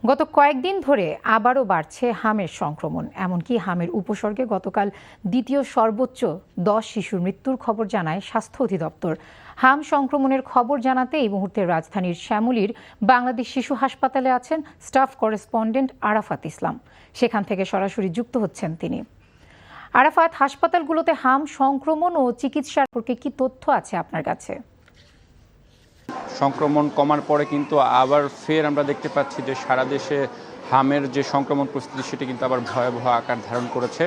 গত কয়েকদিন ধরে আবারও বাড়ছে হামের সংক্রমণ। এমনকি হামের উপসর্গে গতকাল দ্বিতীয় সর্বোচ্চ 10 শিশুর মৃত্যুর খবর জানায় স্বাস্থ্য অধিদপ্তর। হাম সংক্রমণের খবর জানাতে এই মুহূর্তে রাজধানীর শ্যামলীর বাংলাদেশ শিশু হাসপাতালে আছেন স্টাফ করেসপন্ডেন্ট আরাফাত ইসলাম। সেখান থেকে সরাসরি যুক্ত হচ্ছেন তিনি। আরাফাত, হাসপাতালগুলোতে হাম সংক্রমণ ও চিকিৎসার সম্পর্কে কি তথ্য আছে আপনার কাছে? সংক্রমণ কমার পরে কিন্তু আবার ফের আমরা দেখতে পাচ্ছি যে সারা দেশে হামের যে সংক্রমণ পরিস্থিতি সেটি কিন্তু আবার ভয়াবহ আকার ধারণ করেছে।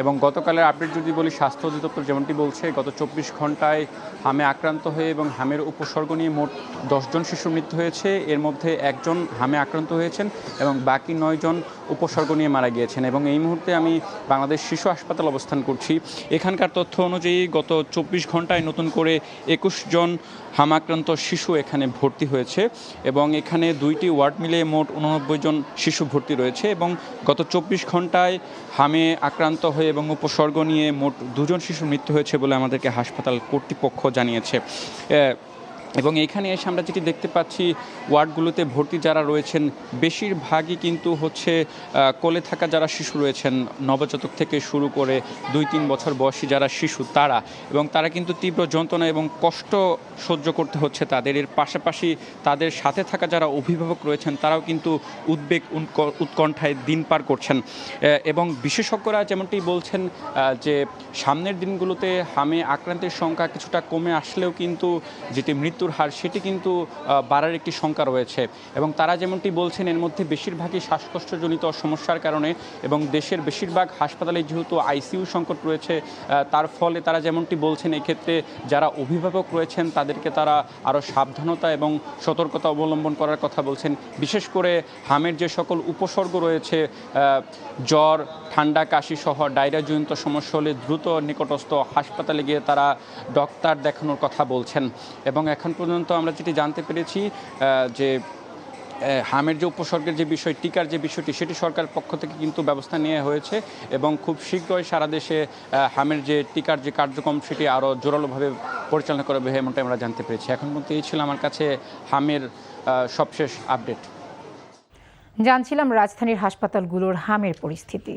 এবং গতকালের আপডেট যদি বলি, স্বাস্থ্য অধিদপ্তর যেমনটি বলছে, গত 24 ঘন্টায় হামে আক্রান্ত হয়ে এবং হামের উপসর্গ নিয়ে মোট 10 জন শিশুর মৃত্যু হয়েছে। এর মধ্যে 1 জন হামে আক্রান্ত হয়েছেন এবং বাকি 9 জন উপসর্গ নিয়ে মারা গিয়েছেন। এবং এই মুহূর্তে আমি বাংলাদেশ শিশু হাসপাতাল অবস্থান করছি। এখানকার তথ্য অনুযায়ী গত 24 ঘন্টায় নতুন করে 21 জন হামাক্রান্ত শিশু এখানে ভর্তি হয়েছে এবং এখানে 2টি ওয়ার্ড মিলে মোট 89 জন শিশু ভর্তি রয়েছে। এবং গত 24 ঘন্টায় হামে আক্রান্ত হয়ে এবং উপসর্গ নিয়ে মোট 2 জন শিশুর মৃত্যু হয়েছে বলে আমাদেরকে হাসপাতাল কর্তৃপক্ষ জানিয়েছে। এবং এইখানে এসে আমরা যেটি দেখতে পাচ্ছি, ওয়ার্ডগুলোতে ভর্তি যারা রয়েছেন বেশিরভাগই কিন্তু হচ্ছে কোলে থাকা যারা শিশু রয়েছেন, নবজাতক থেকে শুরু করে 2-3 বছর বয়সী যারা শিশু তারা, এবং তারা কিন্তু তীব্র যন্ত্রণা এবং কষ্ট সহ্য করতে হচ্ছে তাদের। এর পাশাপাশি তাদের সাথে থাকা যারা অভিভাবক রয়েছেন তারাও কিন্তু উদ্বেগ উৎকণ্ঠায় দিন পার করছেন। এবং বিশেষজ্ঞরা যেমনটি বলছেন যে সামনের দিনগুলোতে হামে আক্রান্তের সংখ্যা কিছুটা কমে আসলেও কিন্তু যেটি মৃত্যুর হার সেটি কিন্তু বাড়ার একটি শঙ্কা রয়েছে। এবং তারা যেমনটি বলছেন এর মধ্যে বেশিরভাগই শ্বাসকষ্টজনিত সমস্যার কারণে, এবং দেশের বেশিরভাগ হাসপাতালে যেহেতু আইসিইউ সংকট রয়েছে তার ফলে তারা যেমনটি বলছেন এক্ষেত্রে যারা অভিভাবক রয়েছেন তাদেরকে তারা আরও সাবধানতা এবং সতর্কতা অবলম্বন করার কথা বলছেন। বিশেষ করে হামের যে সকল উপসর্গ রয়েছে, জ্বর, ঠান্ডা, কাশি সহ ডায়রিয়াজনিত সমস্যা হলে দ্রুত নিকটস্থ হাসপাতালে গিয়ে তারা ডক্টর দেখানোর কথা বলছেন। এবং এখন পর্যন্ত আমরা যেটি জানতে পেরেছি যে হামের যে উপসর্গের যে বিষয়, টিকার যে বিষয়টি, সেটি সরকার পক্ষ থেকে কিন্তু ব্যবস্থা নেওয়া হয়েছে এবং খুব শীঘ্রই সারা দেশে হামের যে টিকার যে কার্যক্রম সেটি আরও জোরালোভাবে পরিচালনা করা হবে এমনটাই আমরা জানতে পেরেছি। এখন পর্যন্ত এই ছিল আমার কাছে হামের সবশেষ আপডেট। জানছিলাম রাজধানীর হাসপাতালগুলোর হামের পরিস্থিতি।